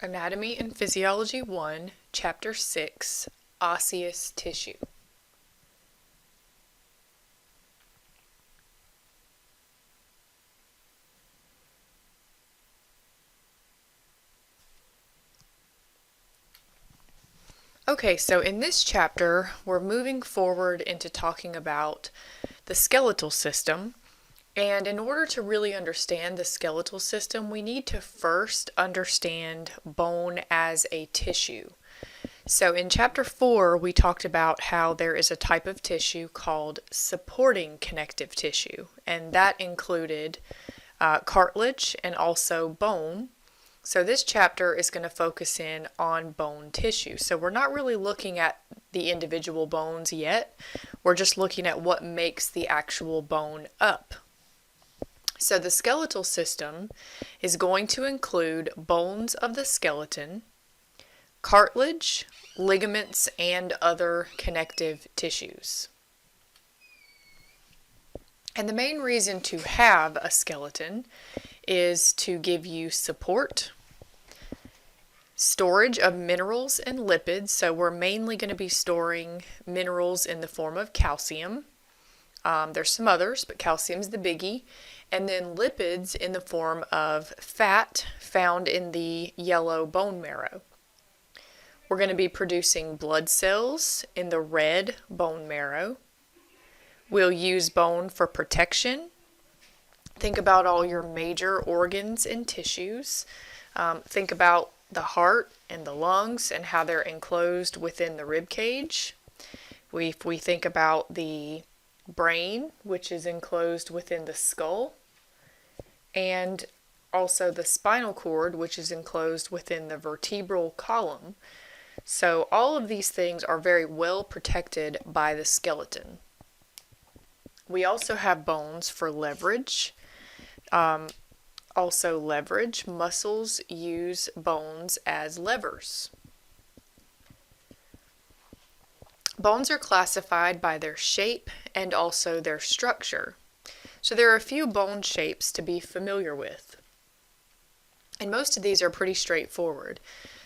Anatomy and Physiology 1, Chapter 6, Osseous Tissue. Okay, so in this chapter, we're moving forward into talking about the skeletal system. And in order to really understand the skeletal system, we need to first understand bone as a tissue. So in chapter 4, we talked about how there is a type of tissue called supporting connective tissue, and that included cartilage and also bone. So this chapter is going to focus in on bone tissue. So we're not really looking at the individual bones yet. We're just looking at what makes the actual bone up. So the skeletal system is going to include bones of the skeleton, cartilage, ligaments, and other connective tissues. And the main reason to have a skeleton is to give you support, storage of minerals and lipids. So we're mainly going to be storing minerals in the form of calcium. There's some others, but calcium's the biggie. And then lipids in the form of fat found in the yellow bone marrow. We're going to be producing blood cells in the red bone marrow. We'll use bone for protection. Think about all your major organs and tissues. Think about the heart and the lungs and how they're enclosed within the rib cage. If we think about the brain, which is enclosed within the skull, and also the spinal cord, which is enclosed within the vertebral column. So all of these things are very well protected by the skeleton. We also have bones for leverage. Muscles use bones as levers. Bones are classified by their shape and also their structure. So there are a few bone shapes to be familiar with. And most of these are pretty straightforward.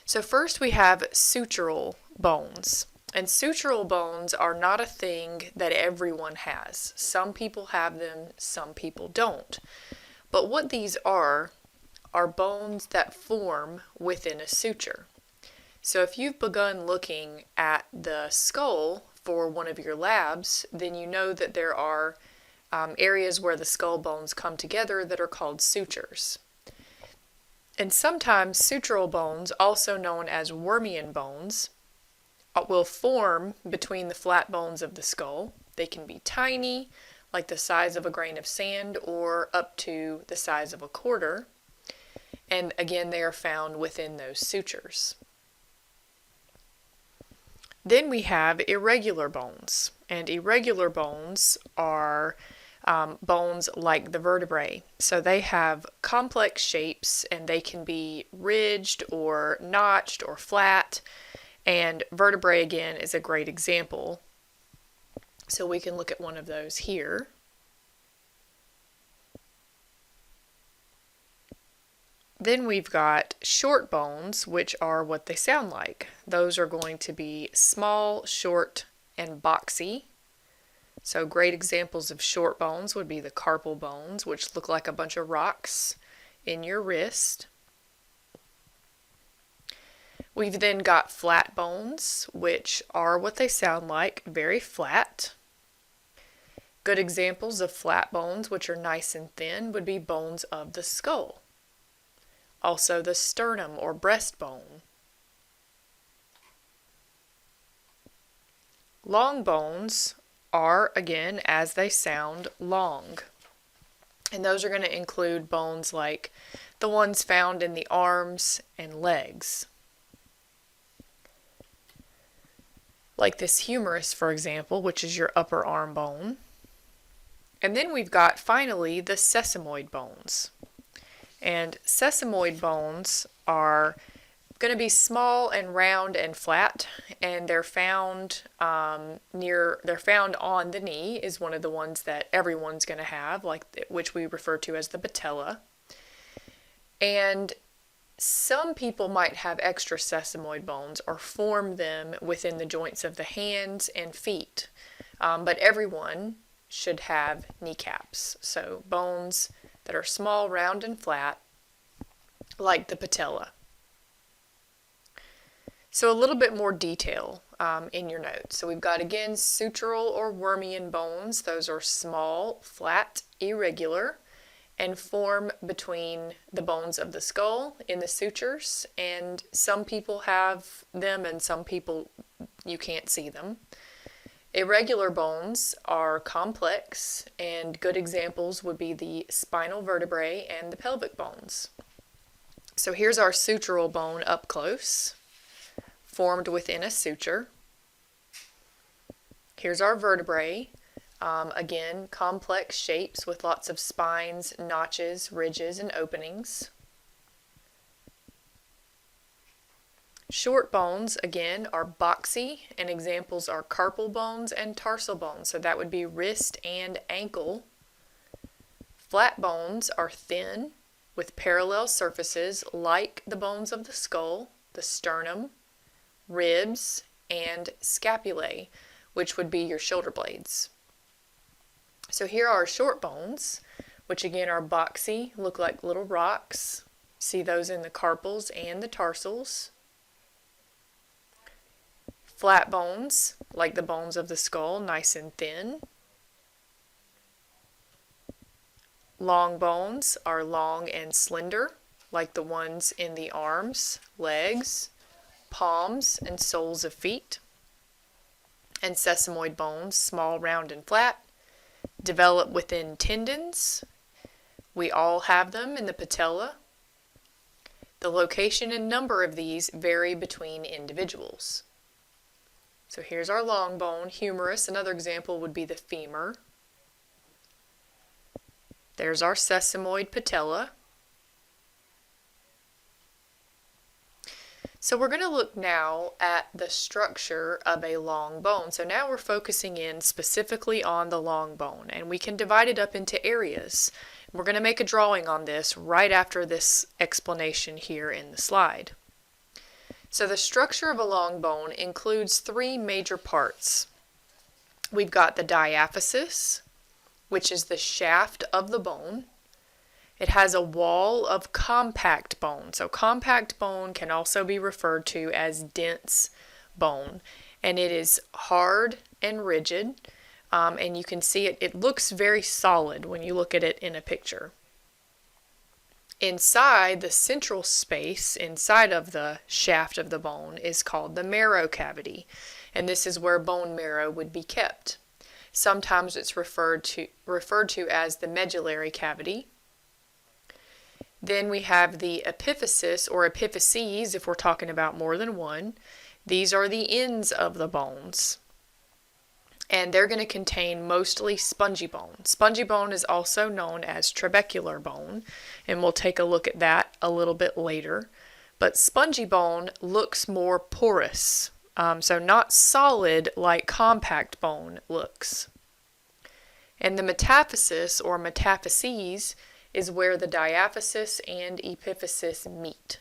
So first we have sutural bones. And sutural bones are not a thing that everyone has. Some people have them, some people don't. But what these are bones that form within a suture. So if you've begun looking at the skull for one of your labs, then you know that there are areas where the skull bones come together that are called sutures. And sometimes sutural bones, also known as wormian bones, will form between the flat bones of the skull. They can be tiny, like the size of a grain of sand, or up to the size of a quarter. And again, they are found within those sutures. Then we have irregular bones. And irregular bones are bones like the vertebrae. So they have complex shapes and they can be ridged or notched or flat. And vertebrae again is a great example. So we can look at one of those here. Then we've got short bones, which are what they sound like. Those are going to be small, short, and boxy. So great examples of short bones would be the carpal bones, which look like a bunch of rocks in your wrist. We've then got flat bones, which are what they sound like, very flat. Good examples of flat bones, which are nice and thin, would be bones of the skull. Also the sternum or breastbone. Long bones are, again, as they sound, long. And those are going to include bones like the ones found in the arms and legs. Like this humerus, for example, which is your upper arm bone. And then we've got, finally, the sesamoid bones. And sesamoid bones are going to be small and round and flat, and they're found on the knee is one of the ones that everyone's going to have, which we refer to as the patella. And Some people might have extra sesamoid bones or form them within the joints of the hands and feet, but everyone should have kneecaps. So bones that are small, round, and flat, like the patella. So a little bit more detail in your notes. So we've got, again, sutural or wormian bones. Those are small, flat, irregular, and form between the bones of the skull in the sutures. And some people have them and some people you can't see them. Irregular bones are complex, and good examples would be the spinal vertebrae and the pelvic bones. So here's our sutural bone up close, formed within a suture. Here's our vertebrae. Again, complex shapes with lots of spines, notches, ridges, and openings. Short bones, again, are boxy, and examples are carpal bones and tarsal bones. So that would be wrist and ankle. Flat bones are thin with parallel surfaces like the bones of the skull, the sternum, ribs, and scapulae, which would be your shoulder blades. So here are short bones, which again are boxy, look like little rocks. See those in the carpals and the tarsals. Flat bones, like the bones of the skull, nice and thin. Long bones are long and slender, like the ones in the arms, legs, palms, and soles of feet. And sesamoid bones, small, round, and flat, develop within tendons. We all have them in the patella. The location and number of these vary between individuals. So here's our long bone, humerus. Another example would be the femur. There's our sesamoid patella. So we're going to look now at the structure of a long bone. So now we're focusing in specifically on the long bone, and we can divide it up into areas. We're going to make a drawing on this right after this explanation here in the slide. So the structure of a long bone includes three major parts. We've got the diaphysis, which is the shaft of the bone. It has a wall of compact bone. So compact bone can also be referred to as dense bone. And it is hard and rigid. And you can see it looks very solid when you look at it in a picture. Inside, the central space inside of the shaft of the bone is called the marrow cavity. And this is where bone marrow would be kept. Sometimes it's referred to as the medullary cavity. Then we have the epiphysis or epiphyses, if we're talking about more than one. These are the ends of the bones. And they're going to contain mostly spongy bone. Spongy bone is also known as trabecular bone, and we'll take a look at that a little bit later. But spongy bone looks more porous, so not solid like compact bone looks. And the metaphysis or metaphyses is where the diaphysis and epiphysis meet.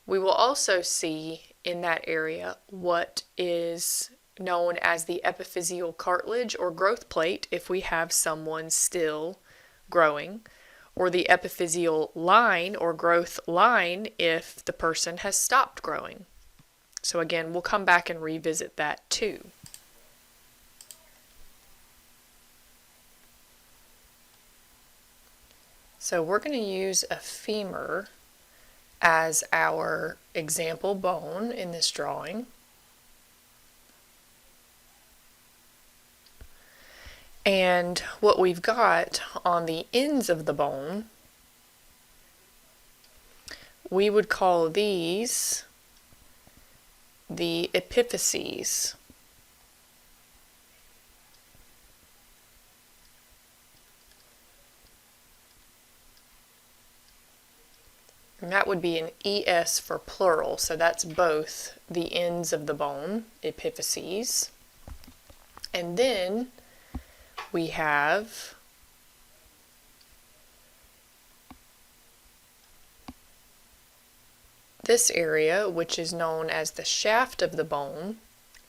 We will also see in that area what is known as the epiphyseal cartilage or growth plate if we have someone still growing, or the epiphyseal line or growth line if the person has stopped growing. So again, we'll come back and revisit that too. So we're going to use a femur as our example bone in this drawing. And what we've got on the ends of the bone, we would call these the epiphyses. And that would be an ES for plural, so that's both the ends of the bone, epiphyses. And then we have this area, which is known as the shaft of the bone,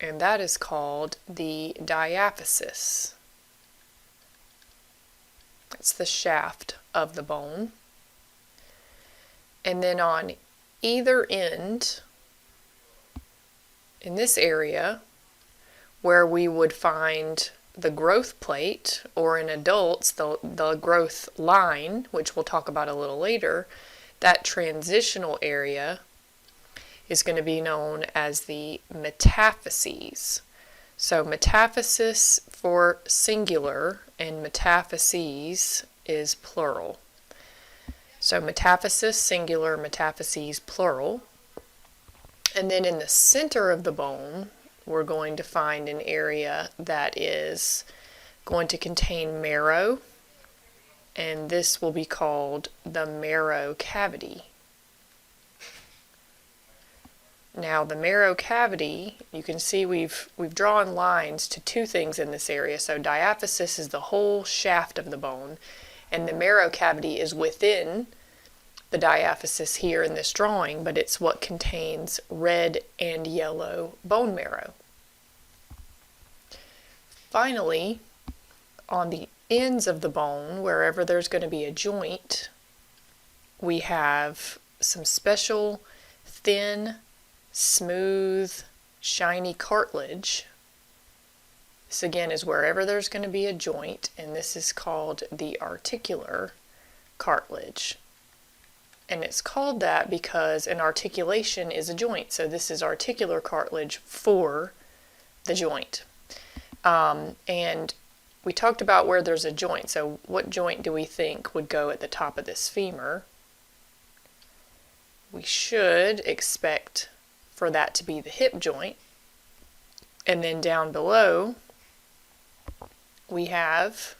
and that is called the diaphysis. That's the shaft of the bone. And then on either end, in this area, where we would find the growth plate, or in adults, the growth line, which we'll talk about a little later, that transitional area is going to be known as the metaphyses. So metaphysis for singular and metaphyses is plural. So metaphysis singular, metaphyses plural. And then in the center of the bone, we're going to find an area that is going to contain marrow, and this will be called the marrow cavity. Now the marrow cavity, you can see we've drawn lines to two things in this area. So diaphysis is the whole shaft of the bone, and the marrow cavity is within the diaphysis here in this drawing, but it's what contains red and yellow bone marrow. Finally, on the ends of the bone, wherever there's going to be a joint, we have some special thin, smooth, shiny cartilage. This again is wherever there's going to be a joint, and this is called the articular cartilage. And it's called that because an articulation is a joint, so this is articular cartilage for the joint. And we talked about where there's a joint, so what joint do we think would go at the top of this femur? We should expect for that to be the hip joint. And then down below, we have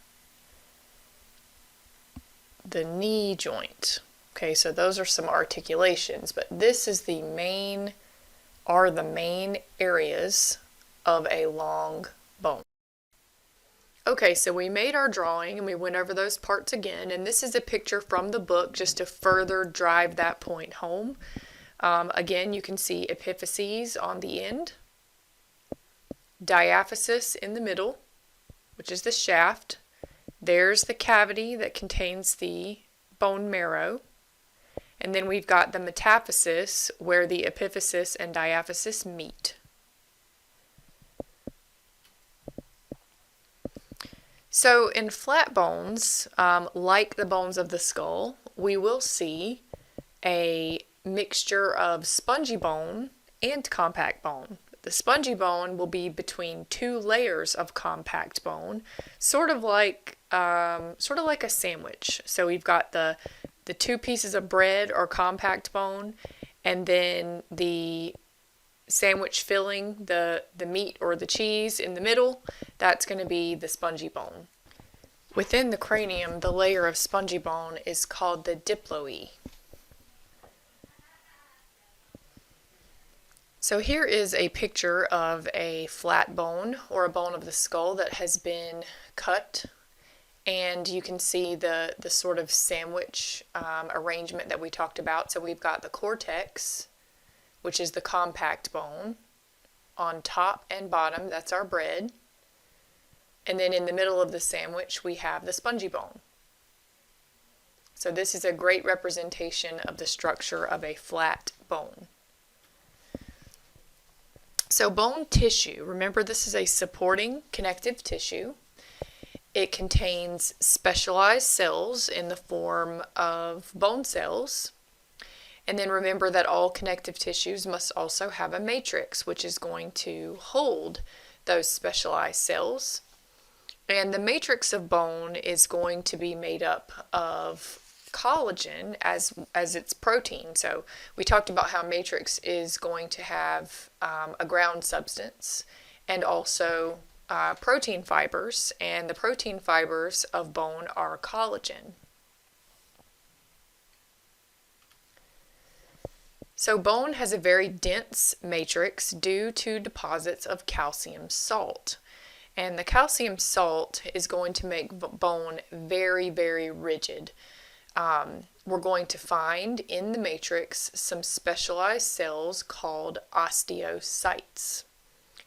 the knee joint. Okay, so those are some articulations, but this is the main areas of a long bone. Okay, so we made our drawing and we went over those parts again, and this is a picture from the book just to further drive that point home. Again, you can see epiphyses on the end, diaphysis in the middle, which is the shaft. There's the cavity that contains the bone marrow. And then we've got the metaphysis where the epiphysis and diaphysis meet. So in flat bones, like the bones of the skull, we will see a mixture of spongy bone and compact bone. The spongy bone will be between two layers of compact bone, sort of like a sandwich. So we've got the two pieces of bread or compact bone, and then the sandwich filling, the meat or the cheese in the middle, that's going to be the spongy bone. Within the cranium, the layer of spongy bone is called the diploe. So here is a picture of a flat bone or a bone of the skull that has been cut, and you can see the sort of sandwich arrangement that we talked about. So we've got the cortex, which is the compact bone, on top and bottom, that's our bread. And then in the middle of the sandwich, we have the spongy bone. So this is a great representation of the structure of a flat bone. So bone tissue, remember this is a supporting connective tissue. It contains specialized cells in the form of bone cells. And then remember that all connective tissues must also have a matrix, which is going to hold those specialized cells. And the matrix of bone is going to be made up of collagen as its protein. So we talked about how matrix is going to have a ground substance and also protein fibers, and the protein fibers of bone are collagen. So bone has a very dense matrix due to deposits of calcium salt. And the calcium salt is going to make bone very, very rigid. we're going to find in the matrix some specialized cells called osteocytes.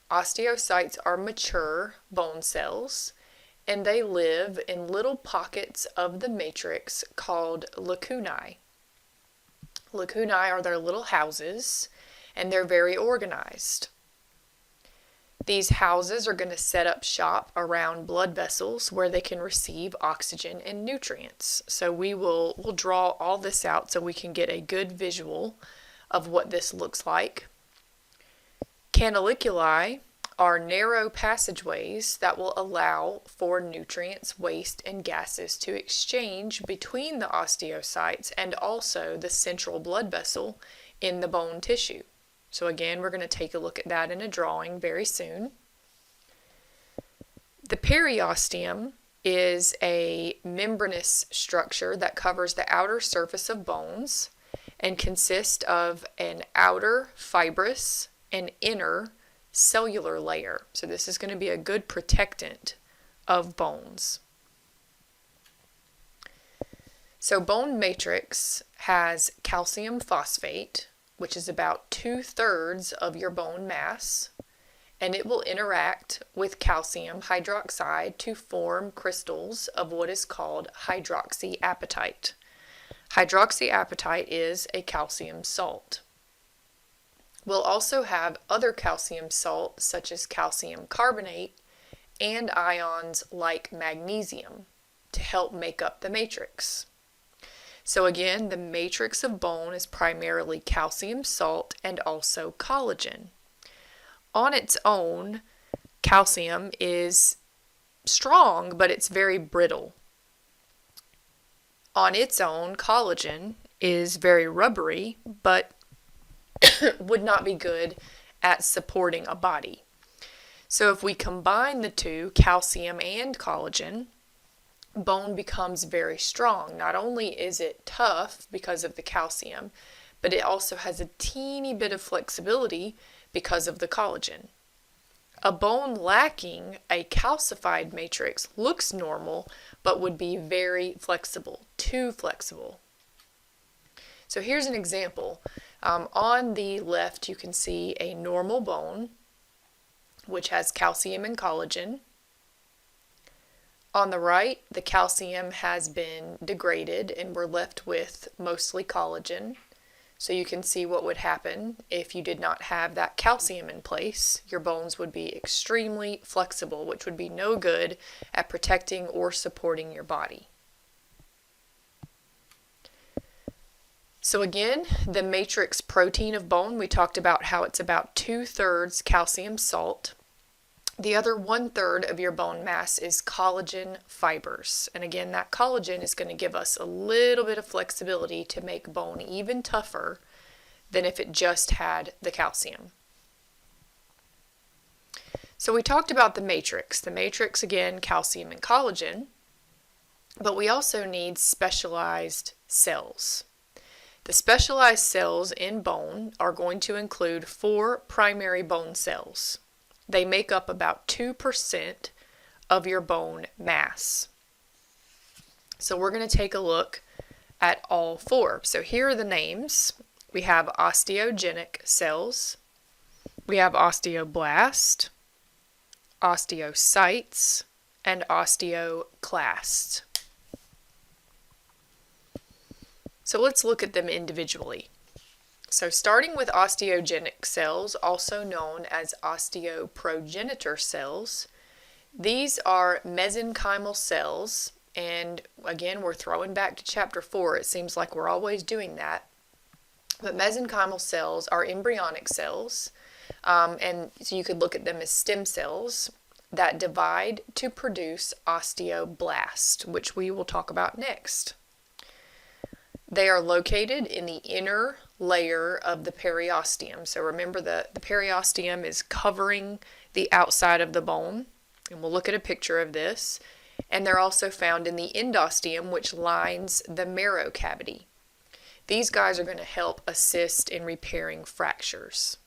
Osteocytes are mature bone cells, and they live in little pockets of the matrix called lacunae. Lacunae are their little houses, and they're very organized. These houses are going to set up shop around blood vessels where they can receive oxygen and nutrients. So we'll draw all this out so we can get a good visual of what this looks like. Canaliculi are narrow passageways that will allow for nutrients, waste, and gases to exchange between the osteocytes and also the central blood vessel in the bone tissue. So again, we're going to take a look at that in a drawing very soon. The periosteum is a membranous structure that covers the outer surface of bones and consists of an outer fibrous and inner cellular layer. So this is going to be a good protectant of bones. So bone matrix has calcium phosphate, which is about 2/3 of your bone mass, and it will interact with calcium hydroxide to form crystals of what is called hydroxyapatite. Hydroxyapatite is a calcium salt. We'll also have other calcium salts such as calcium carbonate and ions like magnesium to help make up the matrix. So again, the matrix of bone is primarily calcium salt and also collagen. On its own, calcium is strong, but it's very brittle. On its own, collagen is very rubbery, but would not be good at supporting a body. So if we combine the two, calcium and collagen, bone becomes very strong. Not only is it tough because of the calcium, but it also has a teeny bit of flexibility because of the collagen. A bone lacking a calcified matrix looks normal, but would be very flexible, too flexible. So here's an example. On the left, you can see a normal bone, which has calcium and collagen. On the right, the calcium has been degraded and we're left with mostly collagen. So you can see what would happen if you did not have that calcium in place. Your bones would be extremely flexible, which would be no good at protecting or supporting your body. So again, the matrix protein of bone, we talked about how it's about 2/3 calcium salt. The other 1/3 of your bone mass is collagen fibers. And again, that collagen is going to give us a little bit of flexibility to make bone even tougher than if it just had the calcium. So we talked about the matrix. The matrix, again, calcium and collagen. But we also need specialized cells. The specialized cells in bone are going to include 4 primary bone cells. They make up about 2% of your bone mass. So we're going to take a look at all 4. So here are the names. We have osteogenic cells. We have osteoblast, osteocytes, and osteoclasts. So let's look at them individually. So starting with osteogenic cells, also known as osteoprogenitor cells, these are mesenchymal cells, and again, we're throwing back to chapter 4. It seems like we're always doing that. But mesenchymal cells are embryonic cells, and so you could look at them as stem cells that divide to produce osteoblast, which we will talk about next. They are located in the inner layer of the periosteum. So remember the periosteum is covering the outside of the bone, and we'll look at a picture of this. And they're also found in the endosteum, which lines the marrow cavity. These guys are going to help assist in repairing fractures.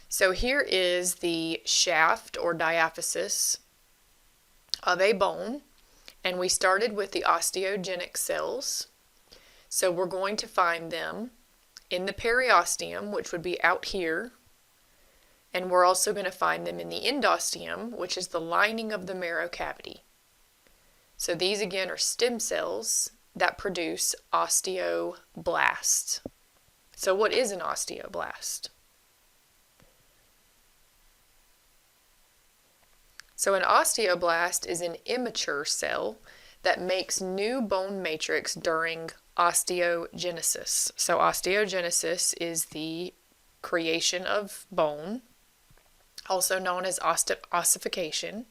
So here is the shaft or diaphysis of a bone. And we started with the osteogenic cells. So we're going to find them in the periosteum, which would be out here. And we're also going to find them in the endosteum, which is the lining of the marrow cavity. So these again are stem cells that produce osteoblasts. So what is an osteoblast? So an osteoblast is an immature cell that makes new bone matrix during osteogenesis. So osteogenesis is the creation of bone, also known as ossification.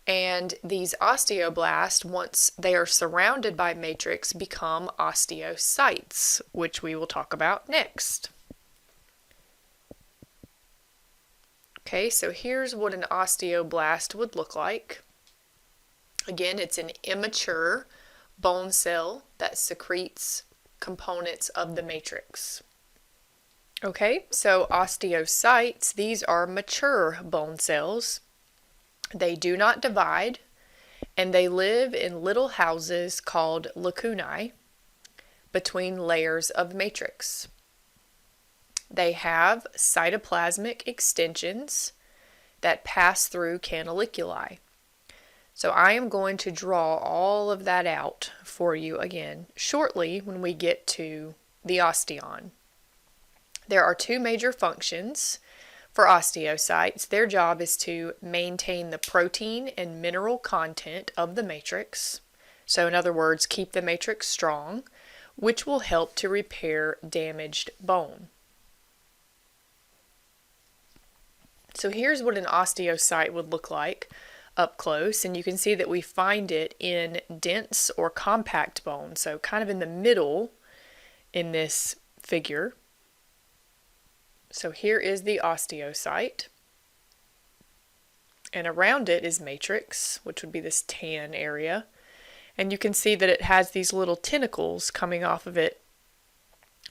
And these osteoblasts, once they are surrounded by matrix, become osteocytes, which we will talk about next. Okay, so here's what an osteoblast would look like. Again, it's an immature bone cell that secretes components of the matrix. Okay, so osteocytes, these are mature bone cells. They do not divide, and they live in little houses called lacunae between layers of matrix. They have cytoplasmic extensions that pass through canaliculi. So I am going to draw all of that out for you again shortly when we get to the osteon. There are two major functions for osteocytes. Their job is to maintain the protein and mineral content of the matrix. So in other words, keep the matrix strong, which will help to repair damaged bone. So here's what an osteocyte would look like up close, and you can see that we find it in dense or compact bone, so kind of in the middle in this figure. So here is the osteocyte, and around it is matrix, which would be this tan area, and you can see that it has these little tentacles coming off of it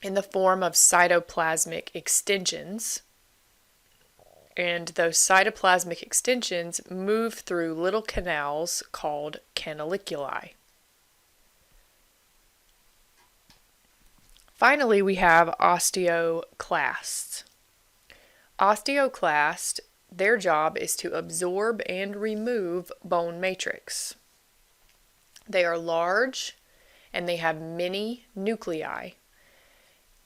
in the form of cytoplasmic extensions. And those cytoplasmic extensions move through little canals called canaliculi. Finally, we have osteoclasts. Osteoclasts, their job is to absorb and remove bone matrix. They are large and they have many nuclei.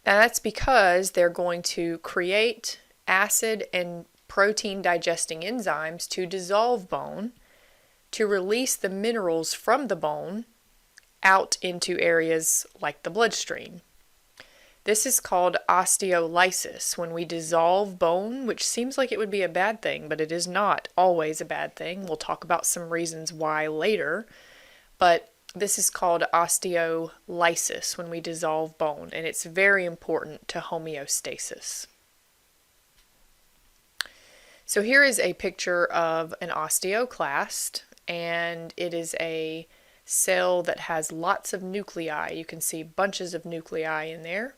Now that's because they're going to create acid and protein digesting enzymes to dissolve bone, to release the minerals from the bone out into areas like the bloodstream. This is called osteolysis, when we dissolve bone, which seems like it would be a bad thing, but it is not always a bad thing. We'll talk about some reasons why later, but this is called osteolysis when we dissolve bone, and it's very important to homeostasis. So here is a picture of an osteoclast, and it is a cell that has lots of nuclei. You can see bunches of nuclei in there.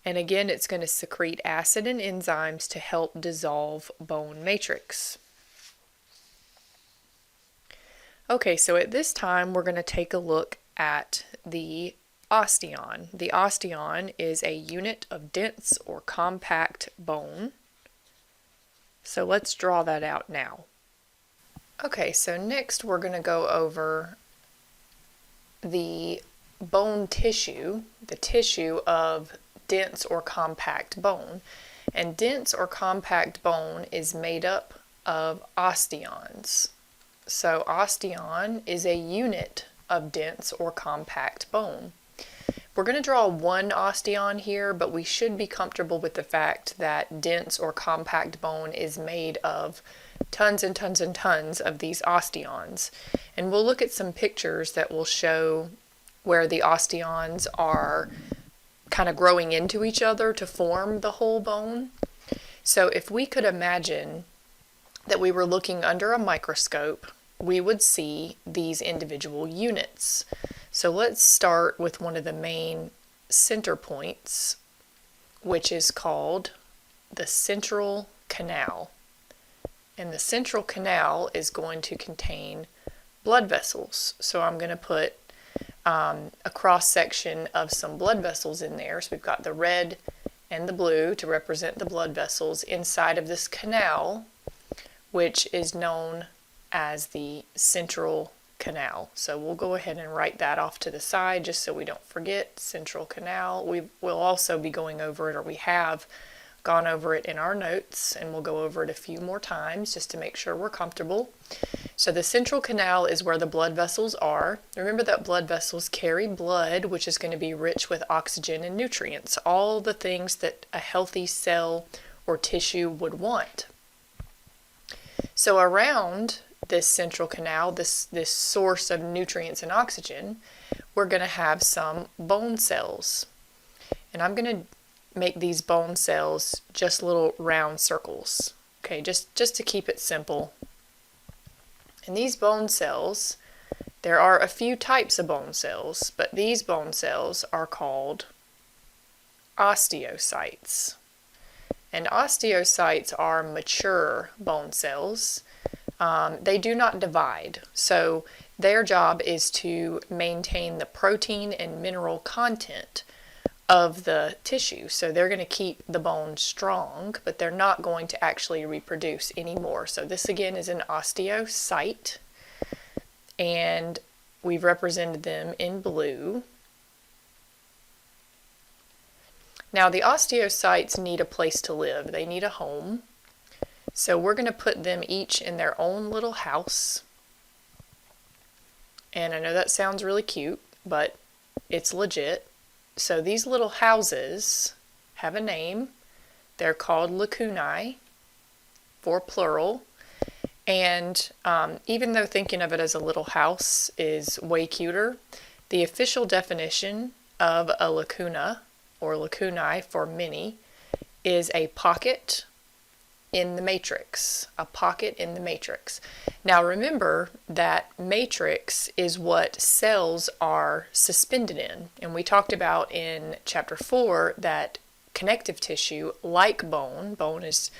And again, it's going to secrete acid and enzymes to help dissolve bone matrix. Okay, so at this time, we're going to take a look at the osteon. The osteon is a unit of dense or compact bone. So let's draw that out now. Okay, so next we're going to go over the bone tissue, the tissue of dense or compact bone. And dense or compact bone is made up of osteons. So osteon is a unit of dense or compact bone. We're going to draw one osteon here, but we should be comfortable with the fact that dense or compact bone is made of tons and tons and tons of these osteons. And we'll look at some pictures that will show where the osteons are kind of growing into each other to form the whole bone. So if we could imagine that we were looking under a microscope, we would see these individual units. So let's start with one of the main center points, which is called the central canal. And the central canal is going to contain blood vessels. So I'm going to put a cross section of some blood vessels in there. So we've got the red and the blue to represent the blood vessels inside of this canal, which is known as the central canal. So we'll go ahead and write that off to the side just so we don't forget central canal. We will also be going over it, or we have gone over it in our notes, and we'll go over it a few more times just to make sure we're comfortable. So the central canal is where the blood vessels are. Remember that blood vessels carry blood, which is going to be rich with oxygen and nutrients, all the things that a healthy cell or tissue would want. So around this central canal, this source of nutrients and oxygen, we're going to have some bone cells. And I'm going to make these bone cells just little round circles, okay, just to keep it simple. And these bone cells, there are a few types of bone cells, but these bone cells are called osteocytes. And osteocytes are mature bone cells. They do not divide, so their job is to maintain the protein and mineral content of the tissue. So they're going to keep the bone strong, but they're not going to actually reproduce anymore. So this again is an osteocyte, and we've represented them in blue. Now the osteocytes need a place to live. They need a home. So we're going to put them each in their own little house. And I know that sounds really cute, but it's legit. So these little houses have a name. They're called lacunae, for plural. And even though thinking of it as a little house is way cuter, the official definition of a lacuna, or lacunae for many, is a pocket in the matrix. A pocket in the matrix. Now remember that matrix is what cells are suspended in. And we talked about in chapter 4 that connective tissue, like bone is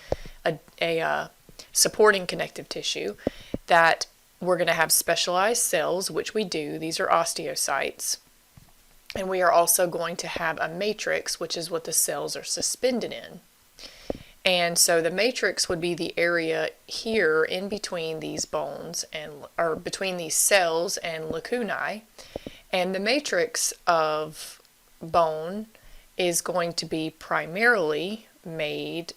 a supporting connective tissue, that we're going to have specialized cells, which we do. These are osteocytes. And we are also going to have a matrix, which is what the cells are suspended in. And so the matrix would be the area here in between these bones or between these cells and lacunae. And the matrix of bone is going to be primarily made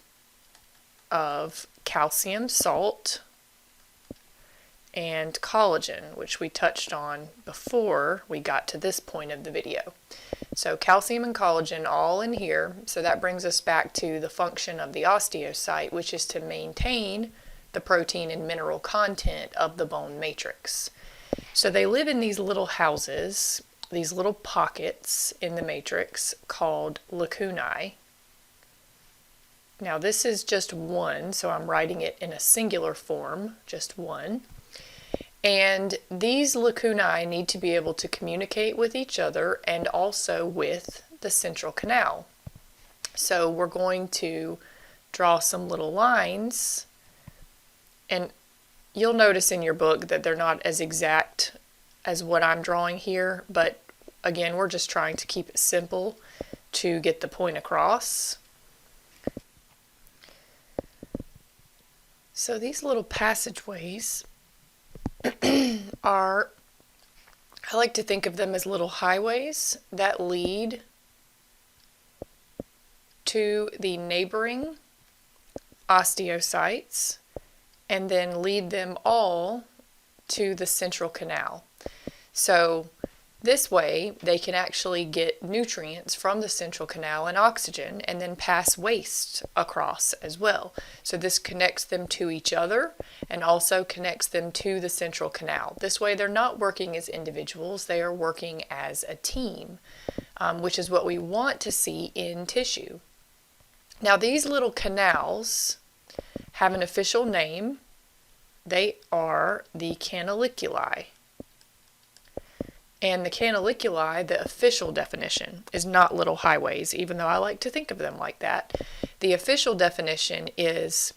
of calcium salt and collagen, which we touched on before we got to this point of the video. So calcium and collagen all in here. So that brings us back to the function of the osteocyte, which is to maintain the protein and mineral content of the bone matrix. So they live in these little houses, these little pockets in the matrix called lacunae. Now this is just one, so I'm writing it in a singular form, just one. And these lacunae need to be able to communicate with each other and also with the central canal. So we're going to draw some little lines, and you'll notice in your book that they're not as exact as what I'm drawing here, but again, we're just trying to keep it simple to get the point across. So these little passageways I like to think of them as little highways that lead to the neighboring osteocytes and then lead them all to the central canal. So this way they can actually get nutrients from the central canal and oxygen and then pass waste across as well. So this connects them to each other and also connects them to the central canal. This way they're not working as individuals, they are working as a team, which is what we want to see in tissue. Now these little canals have an official name. They are the canaliculi. And the canaliculi, the official definition, is not little highways, even though I like to think of them like that. The official definition is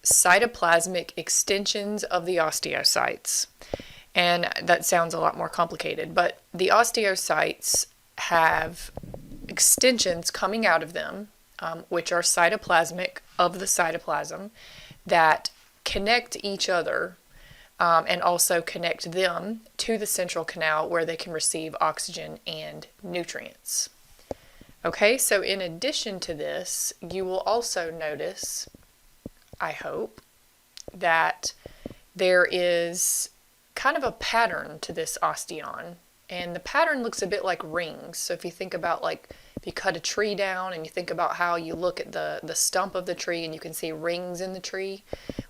cytoplasmic extensions of the osteocytes. And that sounds a lot more complicated, but the osteocytes have extensions coming out of them, which are cytoplasmic of the cytoplasm, that connect each other and also connect them to the central canal where they can receive oxygen and nutrients. Okay, so in addition to this, you will also notice, I hope, that there is kind of a pattern to this osteon, and the pattern looks a bit like rings. So if you think about, like, if you cut a tree down and you think about how you look at the stump of the tree and you can see rings in the tree,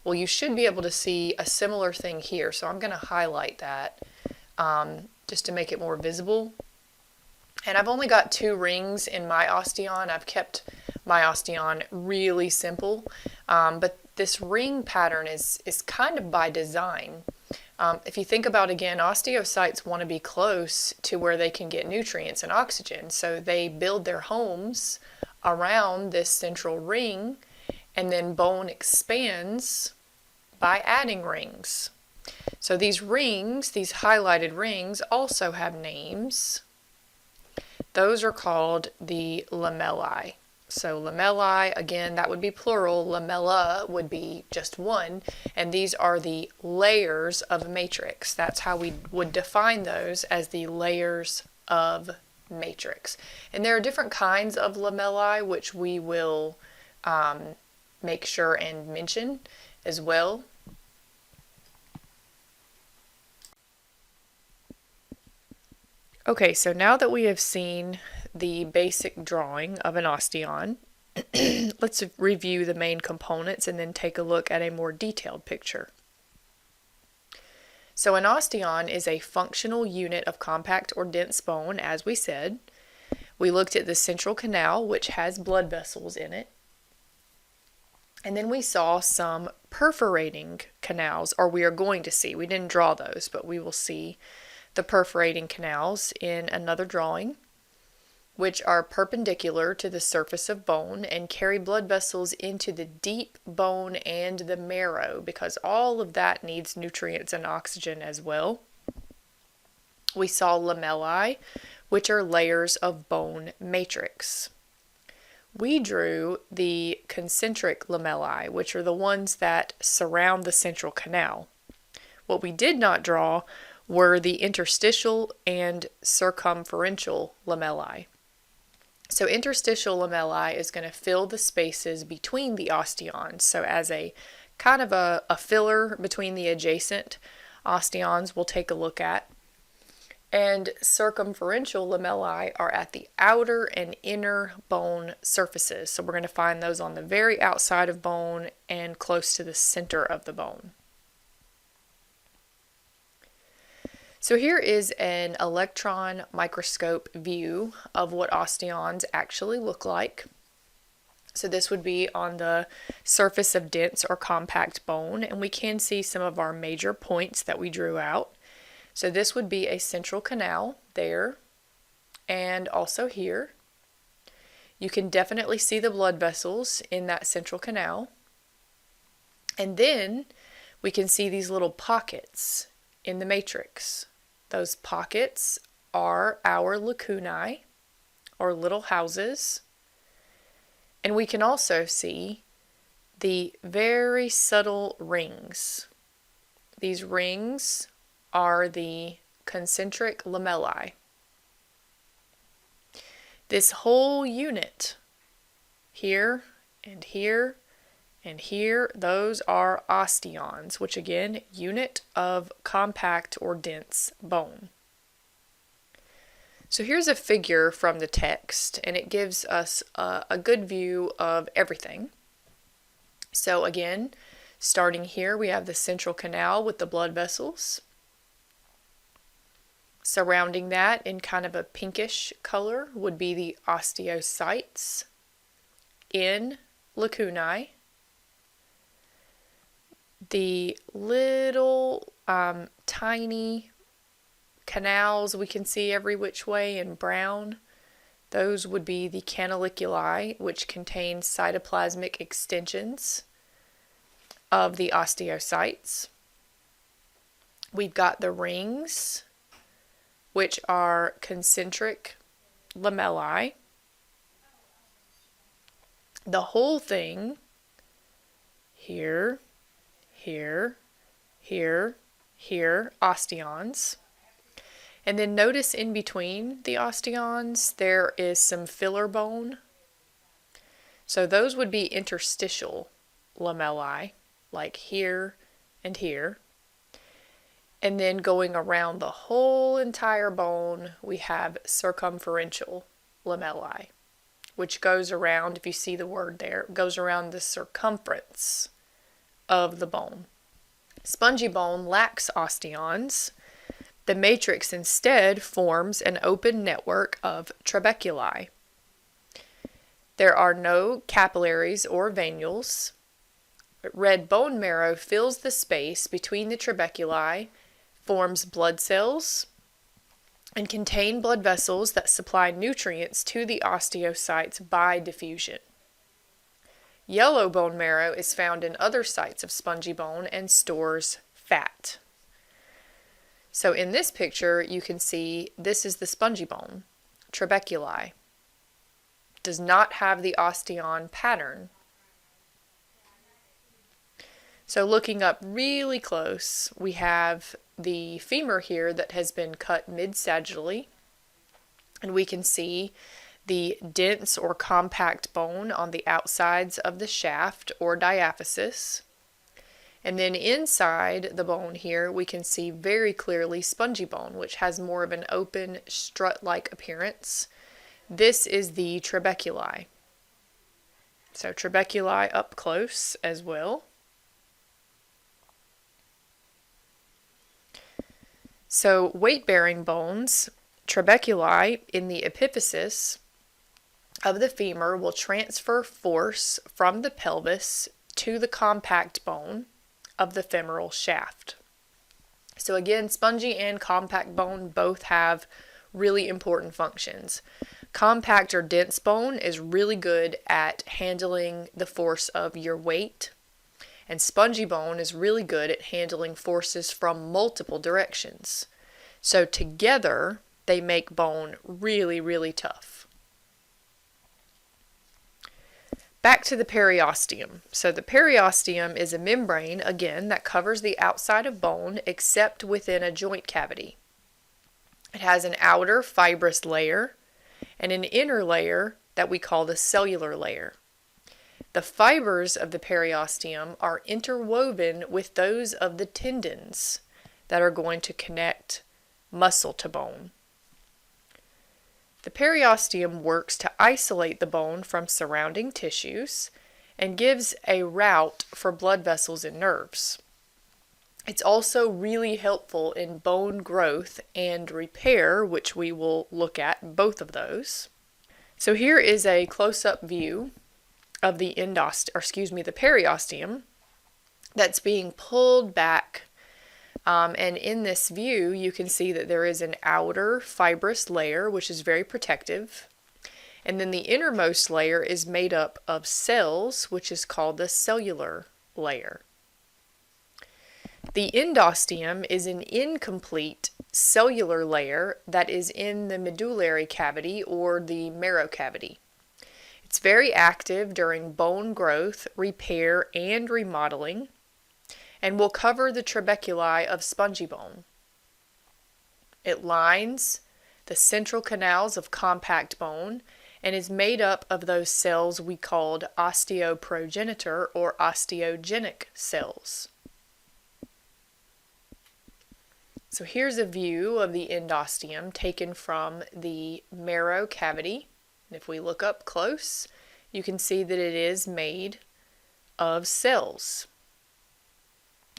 well, you should be able to see a similar thing here. So I'm going to highlight that just to make it more visible. And I've only got 2 rings in my osteon. I've kept my osteon really simple, but this ring pattern is kind of by design. If you think about, again, osteocytes want to be close to where they can get nutrients and oxygen, so they build their homes around this central ring, and then bone expands by adding rings. So these rings, these highlighted rings, also have names. Those are called the lamellae. So lamellae, again, that would be plural. Lamella would be just one. And these are the layers of matrix. That's how we would define those, as the layers of matrix. And there are different kinds of lamellae, which we will make sure and mention as well. Okay, so now that we have seen the basic drawing of an osteon, let's review the main components and then take a look at a more detailed picture. So an osteon is a functional unit of compact or dense bone, as we said. We looked at the central canal, which has blood vessels in it. And then we saw some perforating canals, or we are going to see. We didn't draw those, but we will see the perforating canals in another drawing, which are perpendicular to the surface of bone and carry blood vessels into the deep bone and the marrow, because all of that needs nutrients and oxygen as well. We saw lamellae, which are layers of bone matrix. We drew the concentric lamellae, which are the ones that surround the central canal. What we did not draw were the interstitial and circumferential lamellae. So interstitial lamellae is going to fill the spaces between the osteons. So as a kind of a filler between the adjacent osteons, we'll take a look at. And circumferential lamellae are at the outer and inner bone surfaces. So we're going to find those on the very outside of bone and close to the center of the bone. So here is an electron microscope view of what osteons actually look like. So this would be on the surface of dense or compact bone, and we can see some of our major points that we drew out. So this would be a central canal there, and also here. You can definitely see the blood vessels in that central canal. And then we can see these little pockets in the matrix. Those pockets are our lacunae, or little houses. And we can also see the very subtle rings. These rings are the concentric lamellae. This whole unit, here and here and here, those are osteons, which again, unit of compact or dense bone. So here's a figure from the text, and it gives us a good view of everything. So again, starting here, we have the central canal with the blood vessels. Surrounding that in kind of a pinkish color would be the osteocytes in lacunae. The little tiny canals we can see every which way in brown, those would be the canaliculi, which contain cytoplasmic extensions of the osteocytes. We've got the rings, which are concentric lamellae. The whole thing, here, here, here, here, osteons. And then notice in between the osteons, there is some filler bone. So those would be interstitial lamellae, like here and here. And then going around the whole entire bone, we have circumferential lamellae, which goes around, if you see the word there, goes around the circumference of the bone. Spongy bone lacks osteons. The matrix instead forms an open network of trabeculi. There are no capillaries or venules. Red bone marrow fills the space between the trabeculi, forms blood cells, and contain blood vessels that supply nutrients to the osteocytes by diffusion. Yellow bone marrow is found in other sites of spongy bone and stores fat. So in this picture, you can see this is the spongy bone, trabeculi. Does not have the osteon pattern. So looking up really close, we have the femur here that has been cut mid-sagittally, and we can see the dense or compact bone on the outsides of the shaft or diaphysis. And then inside the bone here, we can see very clearly spongy bone, which has more of an open strut-like appearance. This is the trabeculi. So trabeculi up close as well. So weight-bearing bones, trabeculi in the epiphysis of the femur will transfer force from the pelvis to the compact bone of the femoral shaft. So again, spongy and compact bone both have really important functions. Compact or dense bone is really good at handling the force of your weight, and spongy bone is really good at handling forces from multiple directions. So together, they make bone really, really tough. Back to the periosteum. So the periosteum is a membrane, again, that covers the outside of bone except within a joint cavity. It has an outer fibrous layer and an inner layer that we call the cellular layer. The fibers of the periosteum are interwoven with those of the tendons that are going to connect muscle to bone. The periosteum works to isolate the bone from surrounding tissues and gives a route for blood vessels and nerves. It's also really helpful in bone growth and repair, which we will look at both of those. So here is a close-up view of the periosteum that's being pulled back. And in this view, you can see that there is an outer fibrous layer, which is very protective. And then the innermost layer is made up of cells, which is called the cellular layer. The endosteum is an incomplete cellular layer that is in the medullary cavity or the marrow cavity. It's very active during bone growth, repair, and remodeling, and will cover the trabeculi of spongy bone. It lines the central canals of compact bone and is made up of those cells we called osteoprogenitor or osteogenic cells. So here's a view of the endosteum taken from the marrow cavity. And if we look up close, you can see that it is made of cells.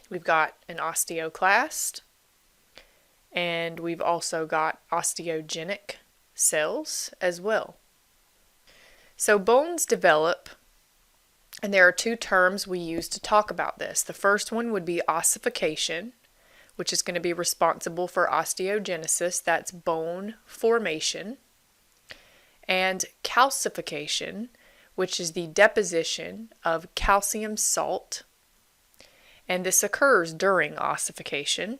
We've got an osteoclast, and we've also got osteogenic cells as well. So bones develop, and there are two terms we use to talk about this. The first one would be ossification, which is going to be responsible for osteogenesis, that's bone formation, and calcification, which is the deposition of calcium salt, and this occurs during ossification.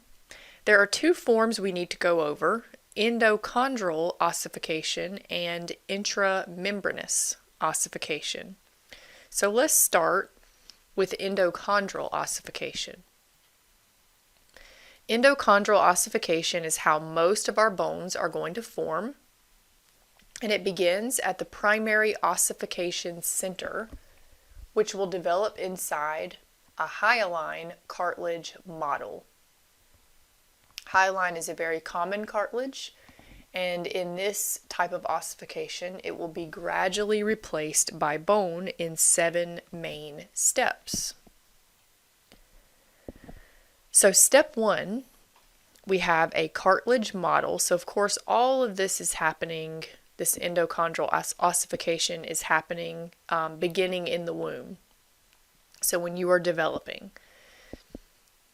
There are two forms we need to go over: endochondral ossification and intramembranous ossification. So let's start with endochondral ossification. Endochondral ossification is how most of our bones are going to form, and it begins at the primary ossification center, which will develop inside a hyaline cartilage model. Hyaline is a very common cartilage, and in this type of ossification, it will be gradually replaced by bone in 7 main steps. So step 1, we have a cartilage model. So of course all of this is happening, this endochondral ossification is happening beginning in the womb. So when you are developing.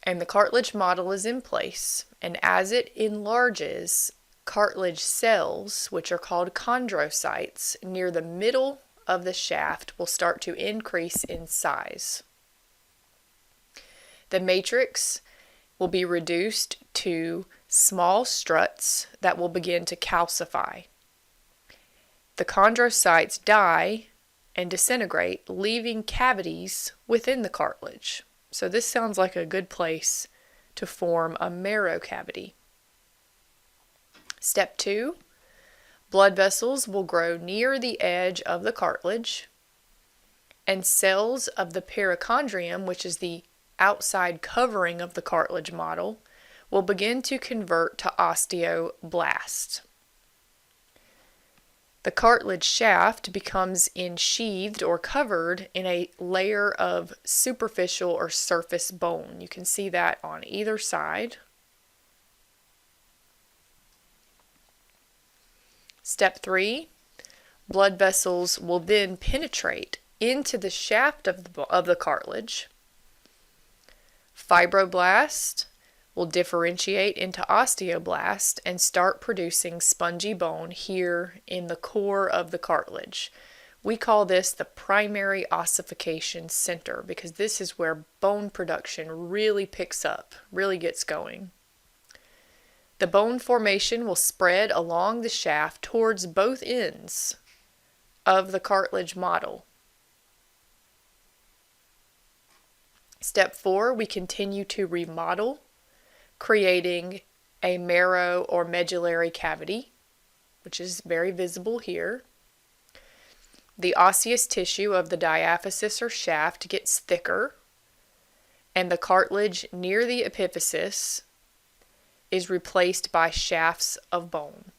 And the cartilage model is in place, and as it enlarges, cartilage cells, which are called chondrocytes, near the middle of the shaft will start to increase in size. The matrix will be reduced to small struts that will begin to calcify. The chondrocytes die and disintegrate, leaving cavities within the cartilage. So this sounds like a good place to form a marrow cavity. Step 2, blood vessels will grow near the edge of the cartilage, and cells of the perichondrium, which is the outside covering of the cartilage model, will begin to convert to osteoblasts. The cartilage shaft becomes ensheathed or covered in a layer of superficial or surface bone. You can see that on either side. Step 3, blood vessels will then penetrate into the shaft of the cartilage. Fibroblast will differentiate into osteoblast and start producing spongy bone here in the core of the cartilage. We call this the primary ossification center because this is where bone production really picks up, really gets going. The bone formation will spread along the shaft towards both ends of the cartilage model. Step 4, we continue to remodel, creating a marrow or medullary cavity, which is very visible here. The osseous tissue of the diaphysis or shaft gets thicker, and the cartilage near the epiphysis is replaced by shafts of bone.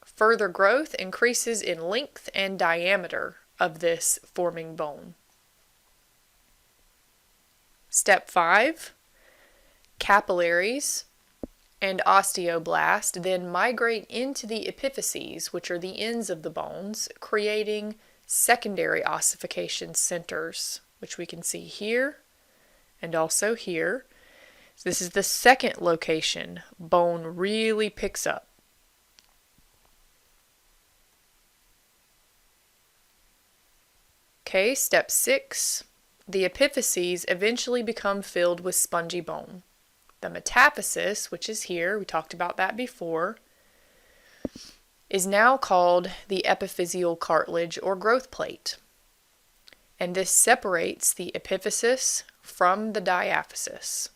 Further growth increases in length and diameter of this forming bone. Step 5, capillaries and osteoblast then migrate into the epiphyses, which are the ends of the bones, creating secondary ossification centers, which we can see here and also here. So this is the second location bone really picks up. Okay, step 6. The epiphyses eventually become filled with spongy bone. The metaphysis, which is here, we talked about that before, is now called the epiphyseal cartilage or growth plate. And this separates the epiphysis from the diaphysis.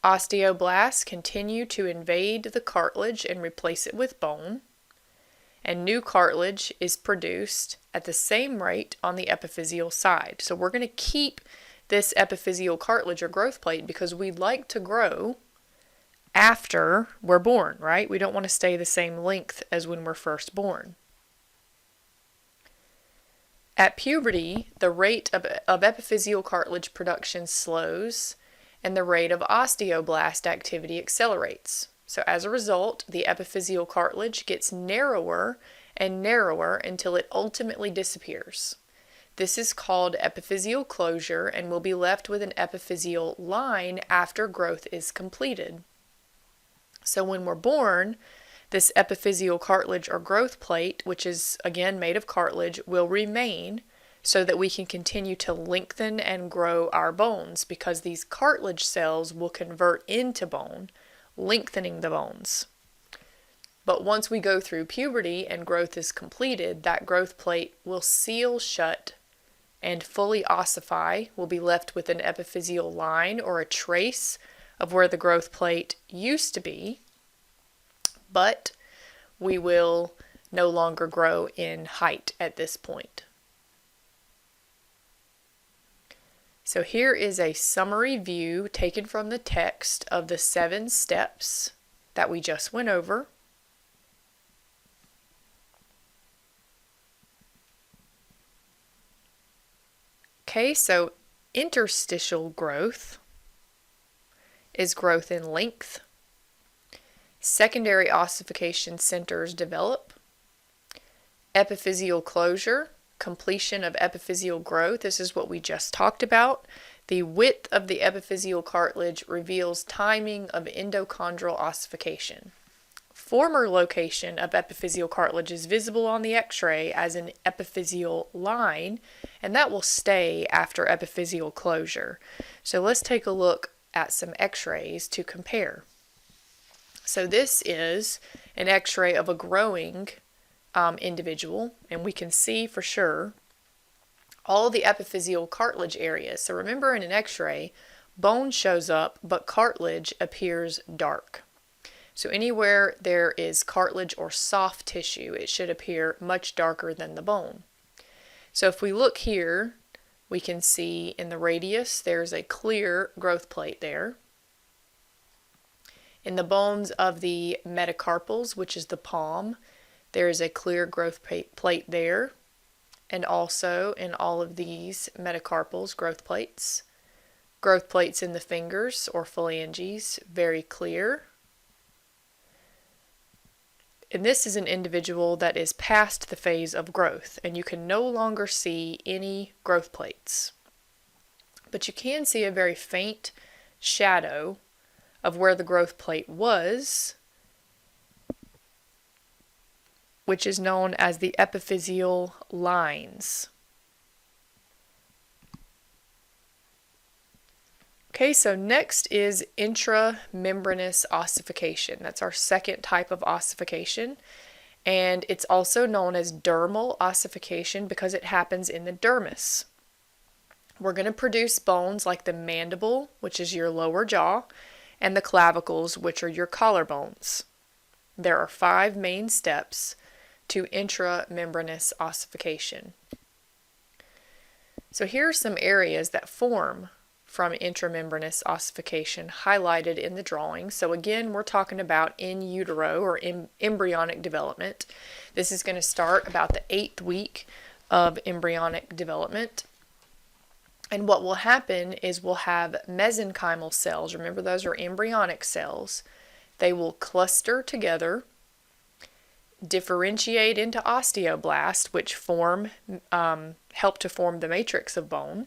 Osteoblasts continue to invade the cartilage and replace it with bone, and new cartilage is produced at the same rate on the epiphyseal side. So we're going to keep this epiphyseal cartilage or growth plate because we like to grow after we're born, right? We don't want to stay the same length as when we're first born. At puberty, the rate of epiphyseal cartilage production slows and the rate of osteoblast activity accelerates. So as a result, the epiphyseal cartilage gets narrower and narrower until it ultimately disappears. This is called epiphyseal closure and will be left with an epiphyseal line after growth is completed. So when we're born, this epiphyseal cartilage or growth plate, which is again made of cartilage, will remain so that we can continue to lengthen and grow our bones, because these cartilage cells will convert into bone, lengthening the bones. But once we go through puberty and growth is completed, that growth plate will seal shut and fully ossify. We'll be left with an epiphyseal line or a trace of where the growth plate used to be, but we will no longer grow in height at this point. So here is a summary view taken from the text of the 7 steps that we just went over. Okay, so interstitial growth is growth in length. Secondary ossification centers develop. Epiphyseal closure, completion of epiphyseal growth. This is what we just talked about. The width of the epiphyseal cartilage reveals timing of endochondral ossification. Former location of epiphyseal cartilage is visible on the X-ray as an epiphyseal line, and that will stay after epiphyseal closure. So let's take a look at some X-rays to compare. So this is an X-ray of a growing individual, and we can see for sure all the epiphyseal cartilage areas. So remember, in an X-ray, bone shows up, but cartilage appears dark. So anywhere there is cartilage or soft tissue, it should appear much darker than the bone. So if we look here, we can see in the radius there's a clear growth plate there. In the bones of the metacarpals, which is the palm, there is a clear growth plate there, and also in all of these metacarpals, growth plates. Growth plates in the fingers or phalanges, very clear. And this is an individual that is past the phase of growth, and you can no longer see any growth plates. But you can see a very faint shadow of where the growth plate was, which is known as the epiphyseal lines. Okay, so next is intramembranous ossification. That's our second type of ossification, and it's also known as dermal ossification because it happens in the dermis. We're going to produce bones like the mandible, which is your lower jaw, and the clavicles, which are your collarbones. There are 5 main steps to intramembranous ossification. So here are some areas that form from intramembranous ossification highlighted in the drawing. So again, we're talking about in utero or embryonic development. This is going to start about the 8th week of embryonic development. And what will happen is we'll have mesenchymal cells. Remember, those are embryonic cells. They will cluster together, differentiate into osteoblasts, which help to form the matrix of bone,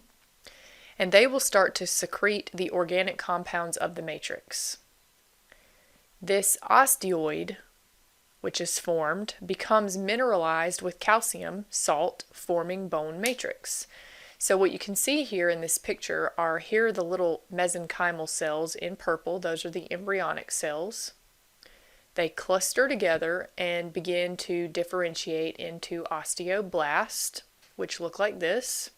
and they will start to secrete the organic compounds of the matrix. This osteoid, which is formed, becomes mineralized with calcium salt, forming bone matrix. So what you can see here in this picture are here are the little mesenchymal cells in purple. Those are the embryonic cells. They cluster together and begin to differentiate into osteoblasts, which look like this.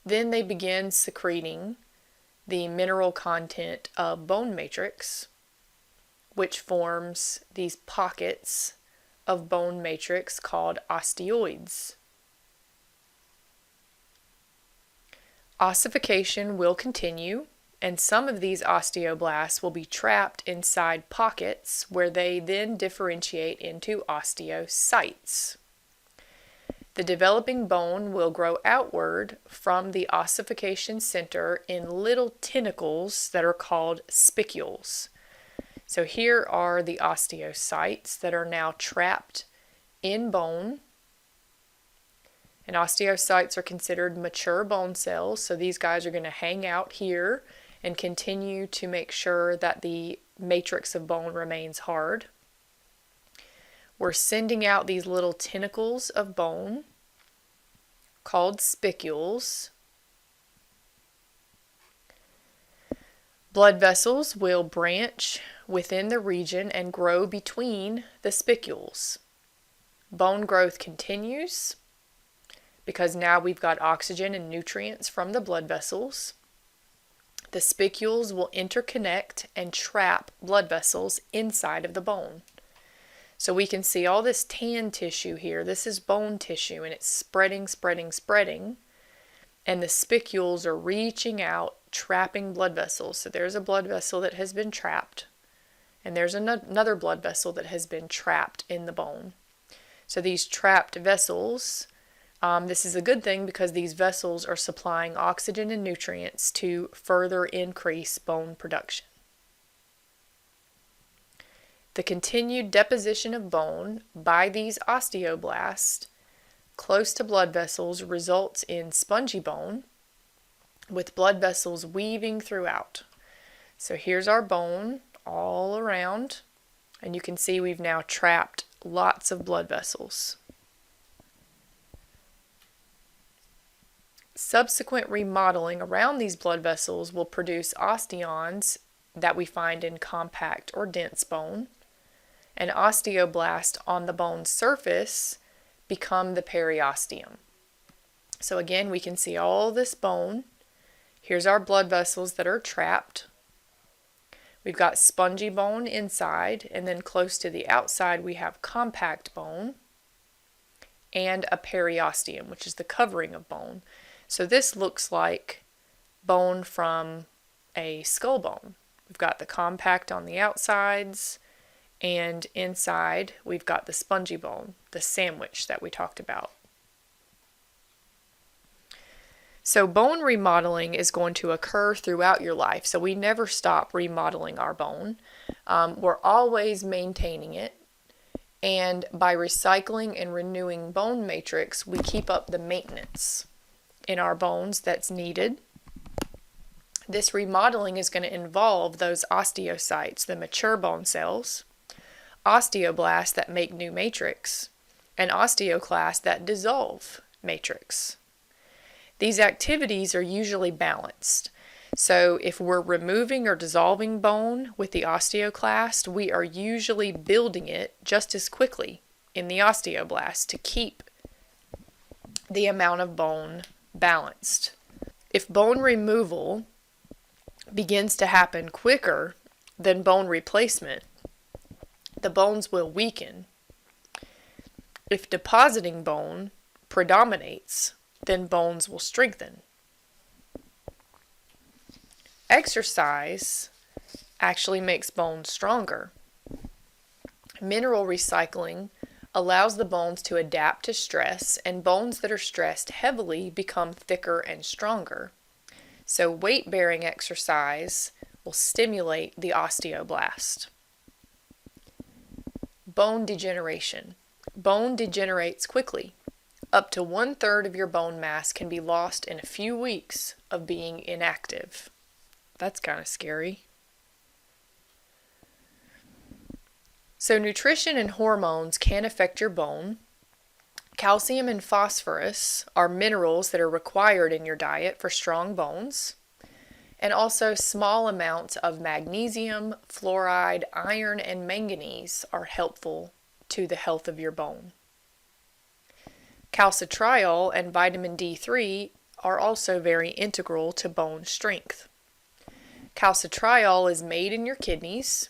Then they begin secreting the mineral content of bone matrix, which forms these pockets of bone matrix called osteoids. Ossification will continue, and some of these osteoblasts will be trapped inside pockets where they then differentiate into osteocytes. The developing bone will grow outward from the ossification center in little tentacles that are called spicules. So here are the osteocytes that are now trapped in bone. And osteocytes are considered mature bone cells, so these guys are going to hang out here and continue to make sure that the matrix of bone remains hard. We're sending out these little tentacles of bone, called spicules. Blood vessels will branch within the region and grow between the spicules. Bone growth continues because now we've got oxygen and nutrients from the blood vessels. The spicules will interconnect and trap blood vessels inside of the bone. So we can see all this tan tissue here. This is bone tissue, and it's spreading, spreading, spreading. And the spicules are reaching out, trapping blood vessels. So there's a blood vessel that has been trapped, and there's another blood vessel that has been trapped in the bone. So these trapped vessels, this is a good thing because these vessels are supplying oxygen and nutrients to further increase bone production. The continued deposition of bone by these osteoblasts close to blood vessels results in spongy bone with blood vessels weaving throughout. So here's our bone all around, and you can see we've now trapped lots of blood vessels. Subsequent remodeling around these blood vessels will produce osteons that we find in compact or dense bone, and osteoblasts on the bone's surface become the periosteum. So again, we can see all this bone. Here's our blood vessels that are trapped. We've got spongy bone inside, and then close to the outside we have compact bone and a periosteum, which is the covering of bone. So this looks like bone from a skull bone. We've got the compact on the outsides, and inside we've got the spongy bone, the sandwich that we talked about. So bone remodeling is going to occur throughout your life. So we never stop remodeling our bone. We're always maintaining it. And by recycling and renewing bone matrix, we keep up the maintenance in our bones that's needed. This remodeling is going to involve those osteocytes, the mature bone cells, osteoblasts that make new matrix, and osteoclasts that dissolve matrix. These activities are usually balanced. So if we're removing or dissolving bone with the osteoclast, we are usually building it just as quickly in the osteoblast to keep the amount of bone balanced. If bone removal begins to happen quicker than bone replacement, the bones will weaken. If depositing bone predominates, then bones will strengthen. Exercise actually makes bones stronger. Mineral recycling allows the bones to adapt to stress, and bones that are stressed heavily become thicker and stronger. So weight-bearing exercise will stimulate the osteoblast. Bone degeneration. Bone degenerates quickly. Up to 1/3 of your bone mass can be lost in a few weeks of being inactive. That's kind of scary. So nutrition and hormones can affect your bone. Calcium and phosphorus are minerals that are required in your diet for strong bones. And also small amounts of magnesium, fluoride, iron, and manganese are helpful to the health of your bone. Calcitriol and vitamin D3 are also very integral to bone strength. Calcitriol is made in your kidneys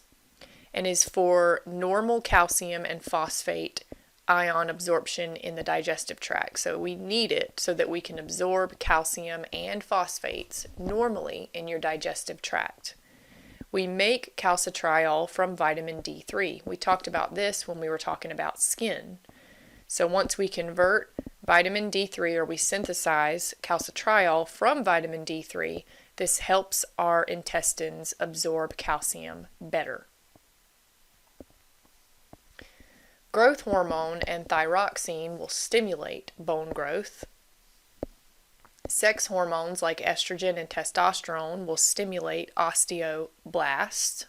and is for normal calcium and phosphate ion absorption in the digestive tract. So we need it so that we can absorb calcium and phosphates normally in your digestive tract. We make calcitriol from vitamin D3. We talked about this when we were talking about skin. So once we convert vitamin D3, or we synthesize calcitriol from vitamin D3, this helps our intestines absorb calcium better. Growth hormone and thyroxine will stimulate bone growth. Sex hormones like estrogen and testosterone will stimulate osteoblasts.